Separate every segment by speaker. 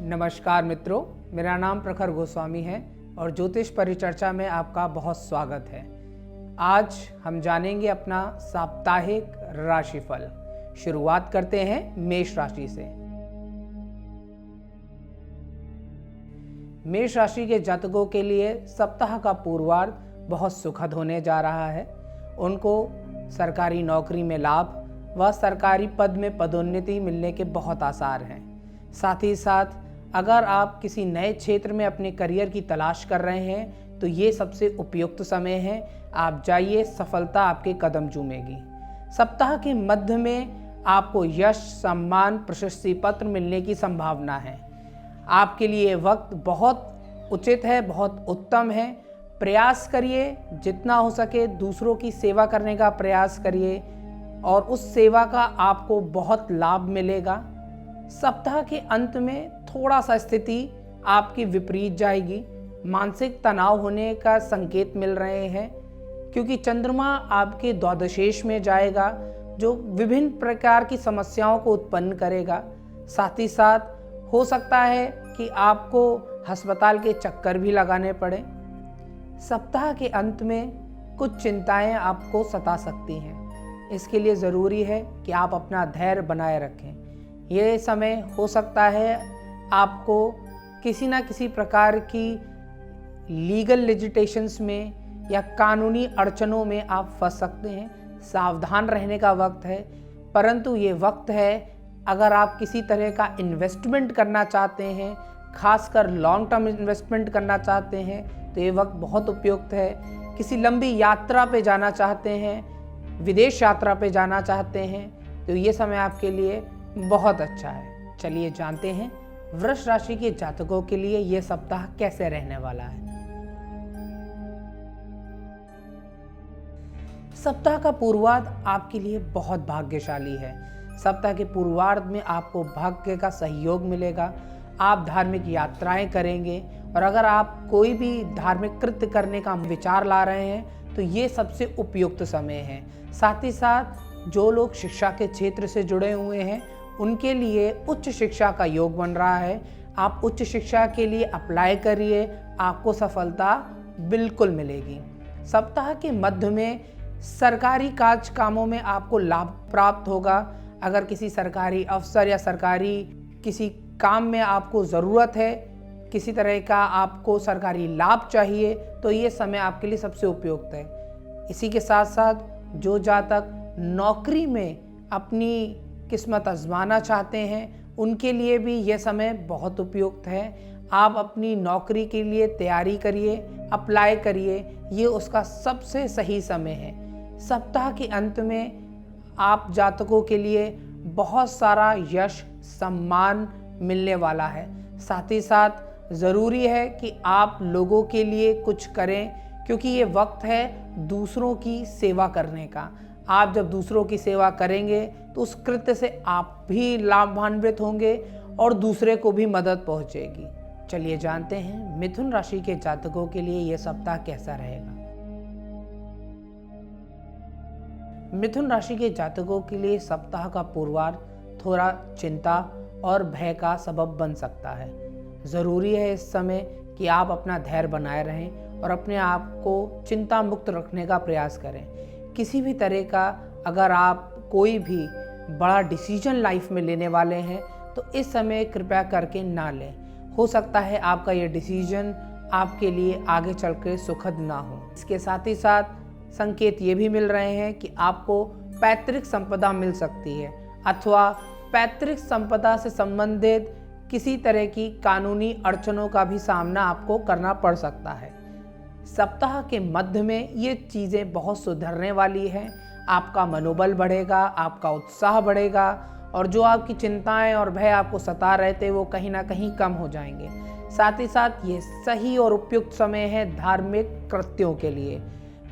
Speaker 1: नमस्कार मित्रों, मेरा नाम प्रखर गोस्वामी है और ज्योतिष परिचर्चा में आपका बहुत स्वागत है। आज हम जानेंगे अपना साप्ताहिक राशिफल। शुरुआत करते हैं मेष राशि से। मेष राशि के जातकों के लिए सप्ताह का पूर्वार्ध बहुत सुखद होने जा रहा है। उनको सरकारी नौकरी में लाभ व सरकारी पद में पदोन्नति मिलने के बहुत आसार हैं। साथ ही साथ अगर आप किसी नए क्षेत्र में अपने करियर की तलाश कर रहे हैं तो ये सबसे उपयुक्त समय है। आप जाइए, सफलता आपके कदम चूमेगी। सप्ताह के मध्य में आपको यश, सम्मान, प्रशस्ति पत्र मिलने की संभावना है। आपके लिए वक्त बहुत उचित है, बहुत उत्तम है। प्रयास करिए, जितना हो सके दूसरों की सेवा करने का प्रयास करिए और उस सेवा का आपको बहुत लाभ मिलेगा। सप्ताह के अंत में थोड़ा सा स्थिति आपकी विपरीत जाएगी। मानसिक तनाव होने का संकेत मिल रहे हैं क्योंकि चंद्रमा आपके द्वादशेष में जाएगा, जो विभिन्न प्रकार की समस्याओं को उत्पन्न करेगा। साथ ही साथ हो सकता है कि आपको अस्पताल के चक्कर भी लगाने पड़े। सप्ताह के अंत में कुछ चिंताएं आपको सता सकती हैं। इसके लिए ज़रूरी है कि आप अपना धैर्य बनाए रखें। ये समय हो सकता है आपको किसी ना किसी प्रकार की लीगल लिजिटेशंस में या कानूनी अड़चनों में आप फंस सकते हैं। सावधान रहने का वक्त है, परंतु ये वक्त है अगर आप किसी तरह का इन्वेस्टमेंट करना चाहते हैं, खासकर लॉन्ग टर्म इन्वेस्टमेंट करना चाहते हैं तो ये वक्त बहुत उपयुक्त है। किसी लंबी यात्रा पे जाना चाहते हैं, विदेश यात्रा पे जाना चाहते हैं तो ये समय आपके लिए बहुत अच्छा है। चलिए जानते हैं वृष राशि के जातकों के लिए यह सप्ताह कैसे रहने वाला है। सप्ताह का पूर्वार्ध आपके लिए बहुत भाग्यशाली है। सप्ताह के पूर्वार्ध में आपको भाग्य का सहयोग मिलेगा। आप धार्मिक यात्राएं करेंगे और अगर आप कोई भी धार्मिक कृत्य करने का विचार ला रहे हैं तो ये सबसे उपयुक्त समय है। साथ ही साथ जो लोग शिक्षा के क्षेत्र से जुड़े हुए हैं उनके लिए उच्च शिक्षा का योग बन रहा है। आप उच्च शिक्षा के लिए अप्लाई करिए, आपको सफलता बिल्कुल मिलेगी। सप्ताह के मध्य में सरकारी कामों में आपको लाभ प्राप्त होगा। अगर किसी सरकारी अफसर या सरकारी किसी काम में आपको ज़रूरत है, किसी तरह का आपको सरकारी लाभ चाहिए तो ये समय आपके लिए सबसे उपयुक्त है। इसी के साथ साथ जो जातक नौकरी में अपनी किस्मत आजमाना चाहते हैं उनके लिए भी यह समय बहुत उपयुक्त है। आप अपनी नौकरी के लिए तैयारी करिए, अप्लाई करिए, ये उसका सबसे सही समय है। सप्ताह के अंत में आप जातकों के लिए बहुत सारा यश, सम्मान मिलने वाला है। साथ ही साथ ज़रूरी है कि आप लोगों के लिए कुछ करें क्योंकि ये वक्त है दूसरों की सेवा करने का। आप जब दूसरों की सेवा करेंगे तो उस कृत्य से आप भी लाभान्वित होंगे और दूसरे को भी मदद पहुंचेगी। चलिए जानते हैं मिथुन राशि के जातकों के लिए यह सप्ताह कैसा रहेगा। मिथुन राशि के जातकों के लिए सप्ताह का पूर्वार्ध थोड़ा चिंता और भय का सबब बन सकता है। ज़रूरी है इस समय कि आप अपना धैर्य बनाए रहें और अपने आप को चिंता मुक्त रखने का प्रयास करें। किसी भी तरह का अगर आप कोई भी बड़ा डिसीजन लाइफ में लेने वाले हैं तो इस समय कृपया करके ना लें। हो सकता है आपका ये डिसीजन आपके लिए आगे चल कर सुखद ना हो। इसके साथ ही साथ संकेत ये भी मिल रहे हैं कि आपको पैतृक संपदा मिल सकती है अथवा पैतृक संपदा से संबंधित किसी तरह की कानूनी अड़चनों का भी सामना आपको करना पड़ सकता है। सप्ताह के मध्य में ये चीज़ें बहुत सुधरने वाली हैं। आपका मनोबल बढ़ेगा, आपका उत्साह बढ़ेगा और जो आपकी चिंताएं और भय आपको सता रहे थे वो कहीं ना कहीं कम हो जाएंगे। साथ ही साथ ये सही और उपयुक्त समय है धार्मिक कृत्यों के लिए।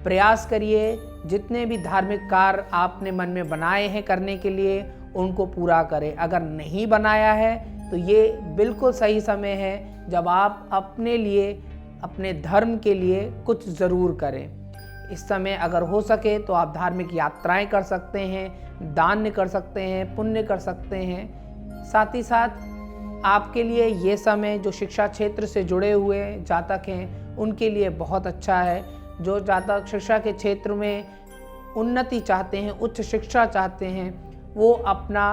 Speaker 1: प्रयास करिए, जितने भी धार्मिक कार्य आपने मन में बनाए हैं करने के लिए उनको पूरा करें। अगर नहीं बनाया है तो ये बिल्कुल सही समय है जब आप अपने लिए, अपने धर्म के लिए कुछ ज़रूर करें। इस समय अगर हो सके तो आप धार्मिक यात्राएं कर सकते हैं, दान कर सकते हैं, पुण्य कर सकते हैं। साथ ही साथ आपके लिए ये समय जो शिक्षा क्षेत्र से जुड़े हुए जातक हैं उनके लिए बहुत अच्छा है। जो जातक शिक्षा के क्षेत्र में उन्नति चाहते हैं, उच्च शिक्षा चाहते हैं, वो अपना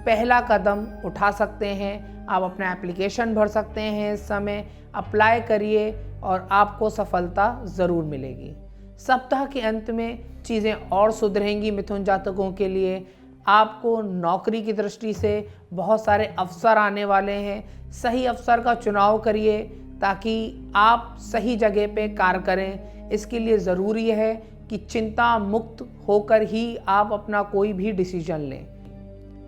Speaker 1: पहला कदम उठा सकते हैं। आप अपना एप्लीकेशन भर सकते हैं, इस समय अप्लाई करिए और आपको सफलता ज़रूर मिलेगी। सप्ताह के अंत में चीज़ें और सुधरेंगी मिथुन जातकों के लिए। आपको नौकरी की दृष्टि से बहुत सारे अवसर आने वाले हैं। सही अवसर का चुनाव करिए ताकि आप सही जगह पे कार्य करें। इसके लिए ज़रूरी है कि चिंता मुक्त होकर ही आप अपना कोई भी डिसीजन लें।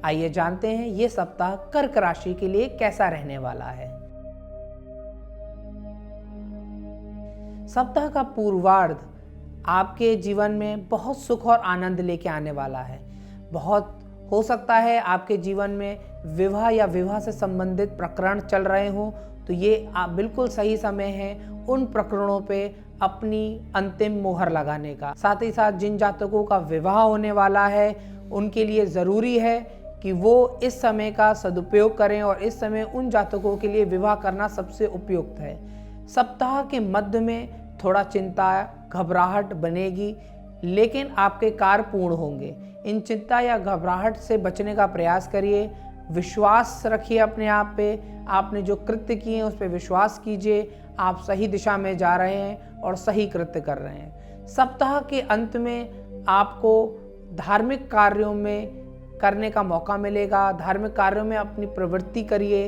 Speaker 1: आइए जानते हैं ये सप्ताह कर्क राशि के लिए कैसा रहने वाला है। सप्ताह का पूर्वार्ध आपके जीवन में बहुत सुख और आनंद लेके आने वाला है। बहुत हो सकता है आपके जीवन में विवाह या विवाह से संबंधित प्रकरण चल रहे हों, तो ये बिल्कुल सही समय है उन प्रकरणों पे अपनी अंतिम मोहर लगाने का। साथ ही साथ जिन जातकों का विवाह होने वाला है उनके लिए ज़रूरी है कि वो इस समय का सदुपयोग करें और इस समय उन जातकों के लिए विवाह करना सबसे उपयुक्त है। सप्ताह के मध्य में थोड़ा चिंता घबराहट बनेगी, लेकिन आपके कार्य पूर्ण होंगे। इन चिंता या घबराहट से बचने का प्रयास करिए। विश्वास रखिए अपने आप पे। आपने जो कृत्य किए हैं उस पर विश्वास कीजिए। आप सही दिशा में जा रहे हैं और सही कृत्य कर रहे हैं। सप्ताह के अंत में आपको धार्मिक कार्यों में करने का मौका मिलेगा। धार्मिक कार्यों में अपनी प्रवृत्ति करिए।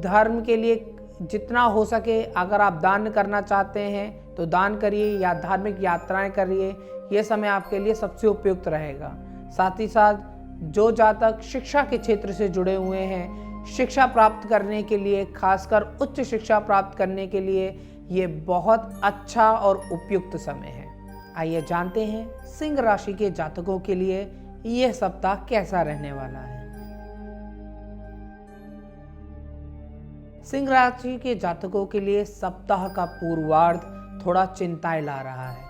Speaker 1: धर्म के लिए जितना हो सके अगर आप दान करना चाहते हैं तो दान करिए या धार्मिक यात्राएं करिए। यह समय आपके लिए सबसे उपयुक्त रहेगा। साथ ही साथ जो जातक शिक्षा के क्षेत्र से जुड़े हुए हैं, शिक्षा प्राप्त करने के लिए, खासकर उच्च शिक्षा प्राप्त करने के लिए ये बहुत अच्छा और उपयुक्त समय है। आइए जानते हैं सिंह राशि के जातकों के लिए यह सप्ताह कैसा रहने वाला है। सिंह राशि के जातकों के लिए सप्ताह का पूर्वार्ध थोड़ा चिंताएं ला रहा है।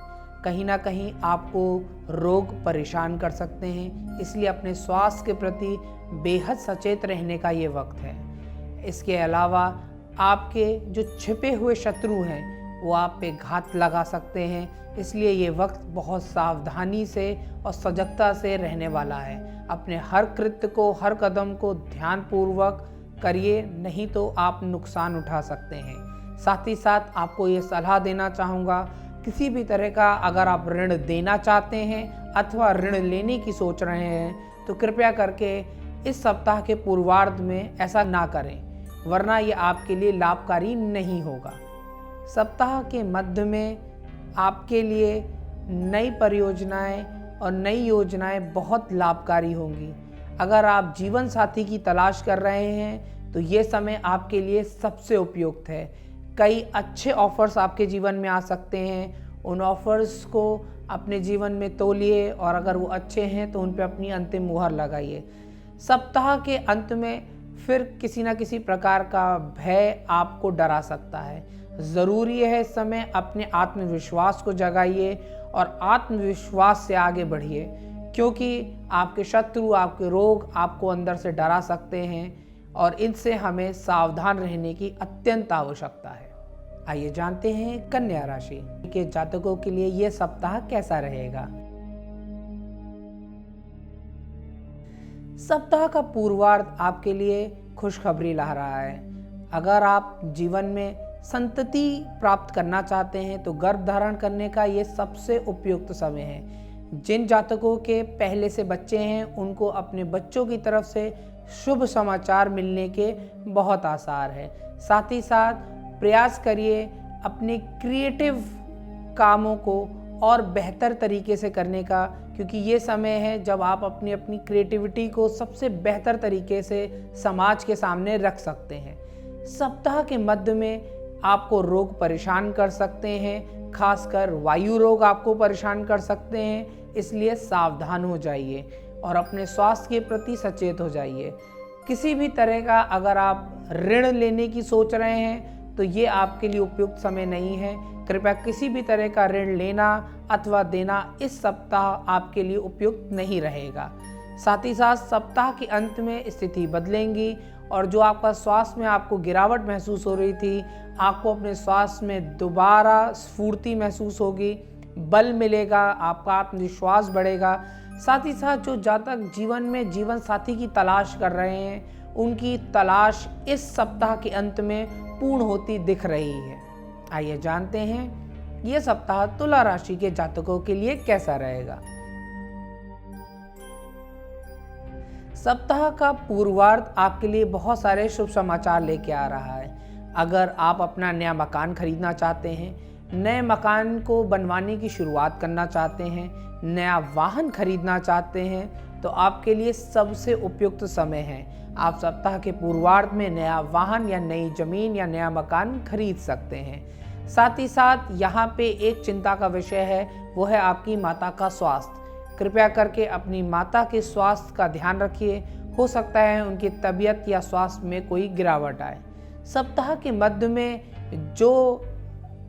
Speaker 1: कहीं ना कहीं आपको रोग परेशान कर सकते हैं, इसलिए अपने स्वास्थ्य के प्रति बेहद सचेत रहने का ये वक्त है। इसके अलावा आपके जो छिपे हुए शत्रु हैं वो आप पे घात लगा सकते हैं, इसलिए ये वक्त बहुत सावधानी से और सजगता से रहने वाला है। अपने हर कृत्य को, हर कदम को ध्यानपूर्वक करिए, नहीं तो आप नुकसान उठा सकते हैं। साथ ही साथ आपको ये सलाह देना चाहूँगा, किसी भी तरह का अगर आप ऋण देना चाहते हैं अथवा ऋण लेने की सोच रहे हैं तो कृपया करके इस सप्ताह के पूर्वार्ध में ऐसा ना करें, वरना ये आपके लिए लाभकारी नहीं होगा। सप्ताह के मध्य में आपके लिए नई परियोजनाएं और नई योजनाएं बहुत लाभकारी होंगी। अगर आप जीवन साथी की तलाश कर रहे हैं तो ये समय आपके लिए सबसे उपयुक्त है। कई अच्छे ऑफर्स आपके जीवन में आ सकते हैं। उन ऑफर्स को अपने जीवन में तोलिए और अगर वो अच्छे हैं तो उन पे अपनी अंतिम मुहर लगाइए। सप्ताह के अंत में फिर किसी न किसी प्रकार का भय आपको डरा सकता है। ज़रूरी है इस समय अपने आत्मविश्वास को जगाइए और आत्मविश्वास से आगे बढ़िए, क्योंकि आपके शत्रु, आपके रोग आपको अंदर से डरा सकते हैं और इनसे हमें सावधान रहने की अत्यंत आवश्यकता है। आइए जानते हैं कन्या राशि के जातकों के लिए यह सप्ताह कैसा रहेगा। सप्ताह का पूर्वार्ध आपके लिए खुशखबरी ला रहा है। अगर आप जीवन में संतति प्राप्त करना चाहते हैं तो गर्भ धारण करने का ये सबसे उपयुक्त समय है। जिन जातकों के पहले से बच्चे हैं उनको अपने बच्चों की तरफ से शुभ समाचार मिलने के बहुत आसार है। साथ ही साथ प्रयास करिए अपने क्रिएटिव कामों को और बेहतर तरीके से करने का, क्योंकि ये समय है जब आप अपनी अपनी क्रिएटिविटी को सबसे बेहतर तरीके से समाज के सामने रख सकते हैं। सप्ताह के मध्य में आपको रोग परेशान कर सकते हैं, खासकर वायु रोग आपको परेशान कर सकते हैं, इसलिए सावधान हो जाइए और अपने स्वास्थ्य के प्रति सचेत हो जाइए। किसी भी तरह का अगर आप ऋण लेने की सोच रहे हैं तो ये आपके लिए उपयुक्त समय नहीं है। कृपया किसी भी तरह का ऋण लेना अथवा देना इस सप्ताह आपके लिए उपयुक्त नहीं रहेगा। साथ ही साथ सप्ताह के अंत में स्थिति बदलेंगी और जो आपका स्वास्थ्य में आपको गिरावट महसूस हो रही थी, आपको अपने स्वास्थ्य में दोबारा स्फूर्ति महसूस होगी, बल मिलेगा, आपका आत्मविश्वास बढ़ेगा। साथ ही साथ जो जातक जीवन में जीवन साथी की तलाश कर रहे हैं, उनकी तलाश इस सप्ताह के अंत में पूर्ण होती दिख रही है। आइए जानते हैं ये सप्ताह तुला राशि के जातकों के लिए कैसा रहेगा। सप्ताह का पूर्वार्ध आपके लिए बहुत सारे शुभ समाचार लेके आ रहा है। अगर आप अपना नया मकान खरीदना चाहते हैं, नए मकान को बनवाने की शुरुआत करना चाहते हैं, नया वाहन खरीदना चाहते हैं, तो आपके लिए सबसे उपयुक्त समय है। आप सप्ताह के पूर्वार्ध में नया वाहन या नई जमीन या नया मकान खरीद सकते हैं। साथ ही साथ यहाँ पे एक चिंता का विषय है, वो है आपकी माता का स्वास्थ्य। कृपया करके अपनी माता के स्वास्थ्य का ध्यान रखिए। हो सकता है उनकी तबीयत या स्वास्थ्य में कोई गिरावट आए। सप्ताह के मध्य में जो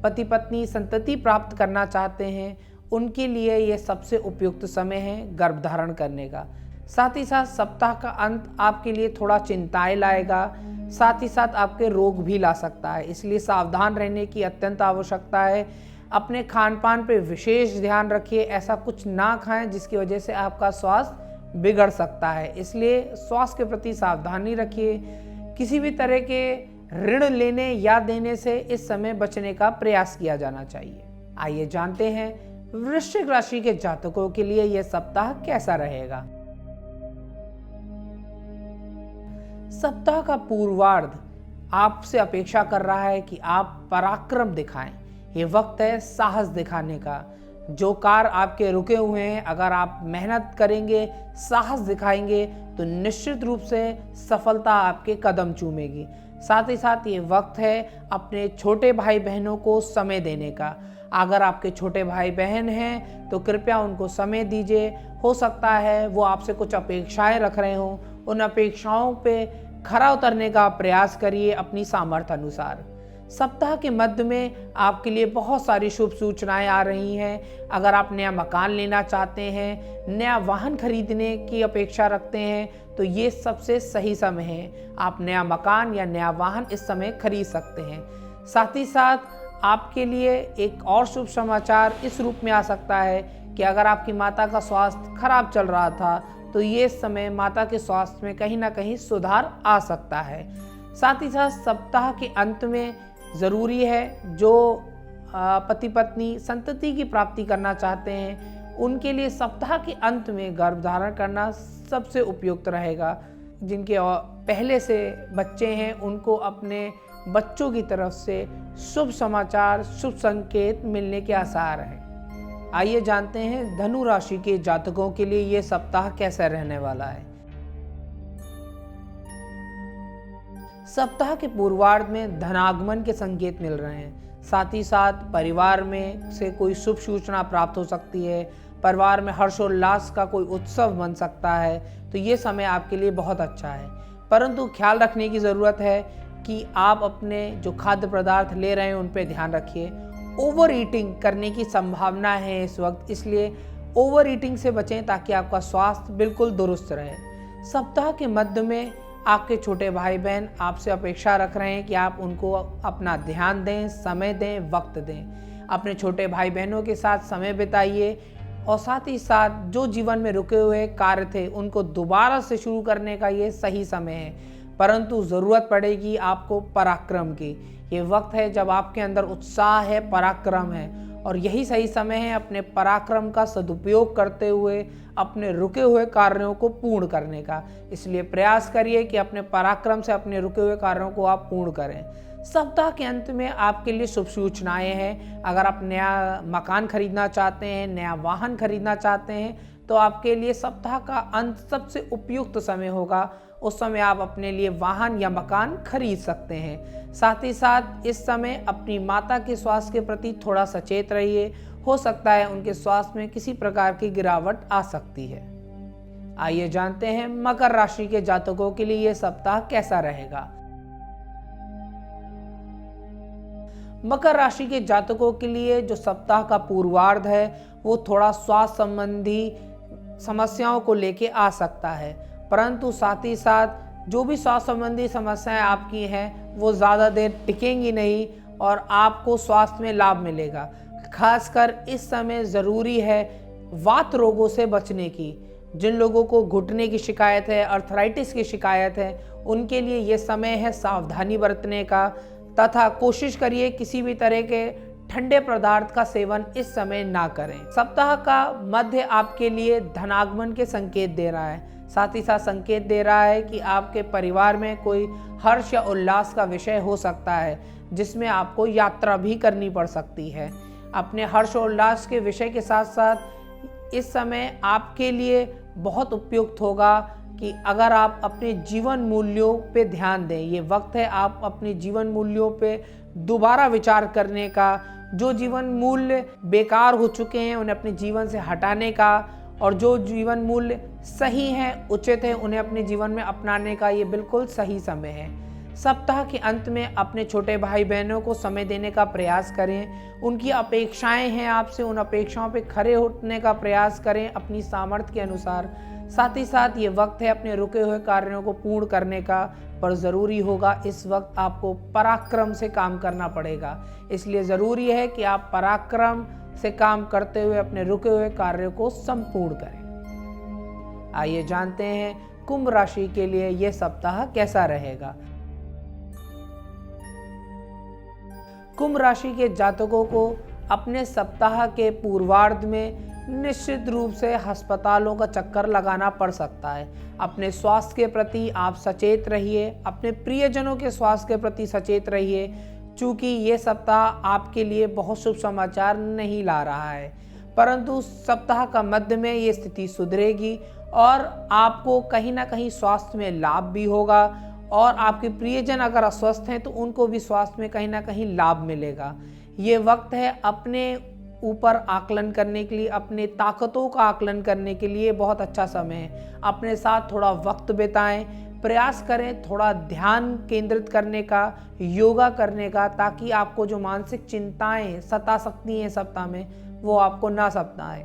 Speaker 1: पति पत्नी संतति प्राप्त करना चाहते हैं, उनके लिए ये सबसे उपयुक्त समय है गर्भ धारण करने का। साथ ही साथ सप्ताह का अंत आपके लिए थोड़ा चिंताएं लाएगा, साथ ही साथ आपके रोग भी ला सकता है, इसलिए सावधान रहने की अत्यंत आवश्यकता है। अपने खान पान पे विशेष ध्यान रखिए, ऐसा कुछ ना खाएं जिसकी वजह से आपका स्वास्थ्य बिगड़ सकता है, इसलिए स्वास्थ्य के प्रति सावधानी रखिए। किसी भी तरह के ऋण लेने या देने से इस समय बचने का प्रयास किया जाना चाहिए। आइए जानते हैं वृश्चिक राशि के जातकों के लिए यह सप्ताह कैसा रहेगा। सप्ताह का पूर्वार्ध आपसे अपेक्षा कर रहा है कि आप पराक्रम दिखाएं। ये वक्त है साहस दिखाने का। जो कार्य आपके रुके हुए हैं, अगर आप मेहनत करेंगे, साहस दिखाएंगे, तो निश्चित रूप से सफलता आपके कदम चूमेगी। साथ ही साथ ये वक्त है अपने छोटे भाई बहनों को समय देने का। अगर आपके छोटे भाई बहन हैं तो कृपया उनको समय दीजिए। हो सकता है वो आपसे कुछ अपेक्षाएं रख रहे हों, उन अपेक्षाओं पे खरा उतरने का प्रयास करिए अपनी सामर्थ्य अनुसार। सप्ताह के मध्य में आपके लिए बहुत सारी शुभ सूचनाएं आ रही हैं। अगर आप नया मकान लेना चाहते हैं, नया वाहन खरीदने की अपेक्षा रखते हैं, तो ये सबसे सही समय है। आप नया मकान या नया वाहन इस समय खरीद सकते हैं। साथ ही साथ आपके लिए एक और शुभ समाचार इस रूप में आ सकता है कि अगर आपकी माता का स्वास्थ्य खराब चल रहा था, तो ये समय माता के स्वास्थ्य में कहीं ना कहीं सुधार आ सकता है। साथ ही साथ सप्ताह के अंत में ज़रूरी है जो पति पत्नी संतति की प्राप्ति करना चाहते हैं, उनके लिए सप्ताह के अंत में गर्भ धारण करना सबसे उपयुक्त रहेगा। जिनके पहले से बच्चे हैं, उनको अपने बच्चों की तरफ से शुभ समाचार, शुभ संकेत मिलने के आसार हैं। आइए जानते हैं धनु राशि के जातकों के लिए ये सप्ताह कैसा रहने वाला है। सप्ताह के पूर्वार्ध में धनागमन के संकेत मिल रहे हैं। साथ ही साथ परिवार में से कोई शुभ सूचना प्राप्त हो सकती है। परिवार में हर्षोल्लास का कोई उत्सव बन सकता है, तो ये समय आपके लिए बहुत अच्छा है। परंतु ख्याल रखने की ज़रूरत है कि आप अपने जो खाद्य पदार्थ ले रहे हैं उन पर ध्यान रखिए। ओवर ईटिंग करने की संभावना है इस वक्त, इसलिए ओवर ईटिंग से बचें ताकि आपका स्वास्थ्य बिल्कुल दुरुस्त रहे। सप्ताह के मध्य में आपके छोटे भाई बहन आपसे अपेक्षा रख रहे हैं कि आप उनको अपना ध्यान दें, समय दें, वक्त दें। अपने छोटे भाई बहनों के साथ समय बिताइए और साथ ही साथ जो जीवन में रुके हुए कार्य थे उनको दोबारा से शुरू करने का ये सही समय है। परंतु ज़रूरत पड़ेगी आपको पराक्रम की। ये वक्त है जब आपके अंदर उत्साह है, पराक्रम है, और यही सही समय है अपने पराक्रम का सदुपयोग करते हुए अपने रुके हुए कार्यों को पूर्ण करने का। इसलिए प्रयास करिए कि अपने पराक्रम से अपने रुके हुए कार्यों को आप पूर्ण करें। सप्ताह के अंत में आपके लिए शुभ सूचनाएं हैं। अगर आप नया मकान खरीदना चाहते हैं, नया वाहन खरीदना चाहते हैं, तो आपके लिए सप्ताह का अंत सबसे उपयुक्त समय होगा। उस समय आप अपने लिए वाहन या मकान खरीद सकते हैं। साथ ही साथ इस समय अपनी माता के स्वास्थ्य के प्रति थोड़ा सचेत रहिए। हो सकता है उनके स्वास्थ्य में किसी प्रकार की गिरावट आ सकती है। आइए जानते हैं मकर राशि के जातकों के लिए यह सप्ताह कैसा रहेगा। मकर राशि के जातकों के लिए जो सप्ताह का पूर्वार्ध है वो थोड़ा स्वास्थ्य संबंधी समस्याओं को लेके आ सकता है, परंतु साथ ही साथ जो भी स्वास्थ्य संबंधी समस्याएं आपकी हैं वो ज़्यादा देर टिकेंगी नहीं और आपको स्वास्थ्य में लाभ मिलेगा। खासकर इस समय ज़रूरी है वात रोगों से बचने की। जिन लोगों को घुटने की शिकायत है, अर्थराइटिस की शिकायत है, उनके लिए ये समय है सावधानी बरतने का, तथा कोशिश करिए किसी भी तरह के ठंडे पदार्थ का सेवन इस समय ना करें। सप्ताह का मध्य आपके लिए धनागमन के संकेत दे रहा है, साथ ही साथ संकेत दे रहा है कि आपके परिवार में कोई हर्ष या उल्लास का विषय हो सकता है, जिसमें आपको यात्रा भी करनी पड़ सकती है। अपने हर्ष और उल्लास के विषय के साथ साथ इस समय आपके लिए बहुत उपयुक्त होगा कि अगर आप अपने जीवन मूल्यों पे ध्यान दें। ये वक्त है आप अपने जीवन मूल्यों पे दोबारा विचार करने का, जो जीवन मूल्य बेकार हो चुके हैं उन्हें अपने जीवन से हटाने का, और जो जीवन मूल्य सही हैं, उचित हैं, उन्हें अपने जीवन में अपनाने का ये बिल्कुल सही समय है। सप्ताह के अंत में अपने छोटे भाई बहनों को समय देने का प्रयास करें। उनकी अपेक्षाएं हैं आपसे, उन अपेक्षाओं पे खरे उठने का प्रयास करें अपनी सामर्थ्य के अनुसार। साथ ही साथ ये वक्त है अपने रुके हुए कार्यों को पूर्ण करने का, पर ज़रूरी होगा इस वक्त आपको पराक्रम से काम करना पड़ेगा। इसलिए ज़रूरी है कि आप पराक्रम से काम करते हुए अपने रुके हुए कार्यों को संपूर्ण करें। आइए जानते हैं कुंभ राशि के लिए यह सप्ताह कैसा रहेगा। कुंभ राशि के जातकों को अपने सप्ताह के पूर्वार्ध में निश्चित रूप से अस्पतालों का चक्कर लगाना पड़ सकता है। अपने स्वास्थ्य के प्रति आप सचेत रहिए, अपने प्रियजनों के स्वास्थ्य के प्रति सचेत रहिए, चूँकि ये सप्ताह आपके लिए बहुत शुभ समाचार नहीं ला रहा है। परंतु सप्ताह का मध्य में ये स्थिति सुधरेगी और आपको कहीं ना कहीं स्वास्थ्य में लाभ भी होगा, और आपके प्रियजन अगर अस्वस्थ हैं तो उनको भी स्वास्थ्य में कहीं ना कहीं लाभ मिलेगा। ये वक्त है अपने ऊपर आकलन करने के लिए, अपने ताकतों का आकलन करने के लिए बहुत अच्छा समय है। अपने साथ थोड़ा वक्त बिताएं, प्रयास करें थोड़ा ध्यान केंद्रित करने का, योगा करने का, ताकि आपको जो मानसिक चिंताएं सता सकती हैं सप्ताह में, वो आपको ना सताएं।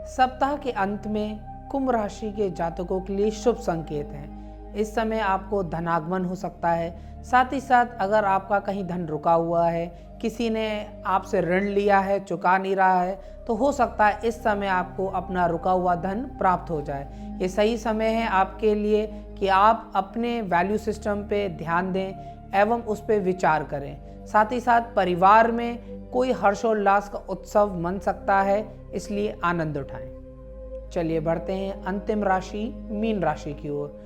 Speaker 1: सप्ताह के अंत में कुंभ राशि के जातकों के लिए शुभ संकेत हैं। इस समय आपको धनागमन हो सकता है। साथ ही साथ अगर आपका कहीं धन रुका हुआ है, किसी ने आपसे ऋण लिया है, चुका नहीं रहा है, तो हो सकता है इस समय आपको अपना रुका हुआ धन प्राप्त हो जाए। ये सही समय है आपके लिए कि आप अपने वैल्यू सिस्टम पे ध्यान दें एवं उस पर विचार करें। साथ ही साथ परिवार में कोई हर्षोल्लास का उत्सव मन सकता है, इसलिए आनंद उठाएं। चलिए बढ़ते हैं अंतिम राशि मीन राशि की ओर।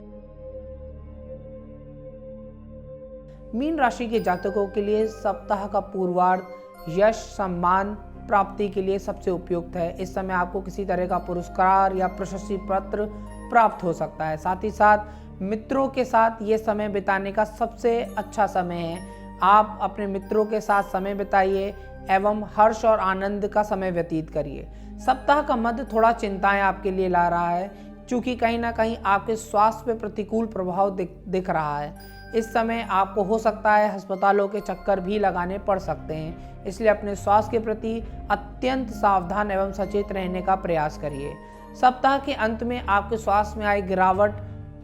Speaker 1: मीन राशि के जातकों के लिए सप्ताह का पूर्वार्ध यश सम्मान प्राप्ति के लिए सबसे उपयुक्त है। इस समय आपको किसी तरह का पुरस्कार या प्रशस्ति पत्र प्राप्त हो सकता है। साथ ही साथ मित्रों के साथ ये समय बिताने का सबसे अच्छा समय है। आप अपने मित्रों के साथ समय बिताइए एवं हर्ष और आनंद का समय व्यतीत करिए। सप्ताह का मध्य थोड़ा चिंताएं आपके लिए ला रहा है, क्योंकि कहीं ना कहीं आपके स्वास्थ्य पे प्रतिकूल प्रभाव दिख रहा है। इस समय आपको हो सकता है अस्पतालों के चक्कर भी लगाने पड़ सकते हैं, इसलिए अपने स्वास्थ्य के प्रति अत्यंत सावधान एवं सचेत रहने का प्रयास करिए। सप्ताह के अंत में आपके स्वास्थ्य में आई गिरावट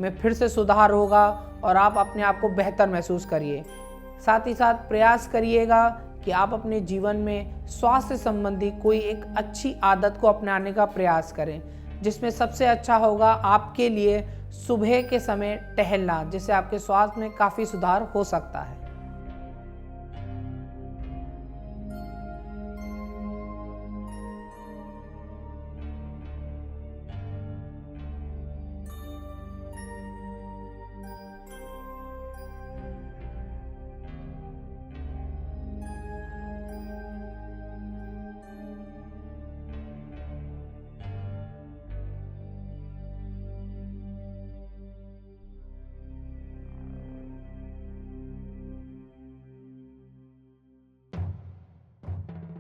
Speaker 1: में फिर से सुधार होगा और आप अपने आप को बेहतर महसूस करिए। साथ ही साथ प्रयास करिएगा कि आप अपने जीवन में स्वास्थ्य संबंधी कोई एक अच्छी आदत को अपनाने का प्रयास करें, जिसमें सबसे अच्छा होगा आपके लिए सुबह के समय टहलना, जिससे आपके स्वास्थ्य में काफ़ी सुधार हो सकता है।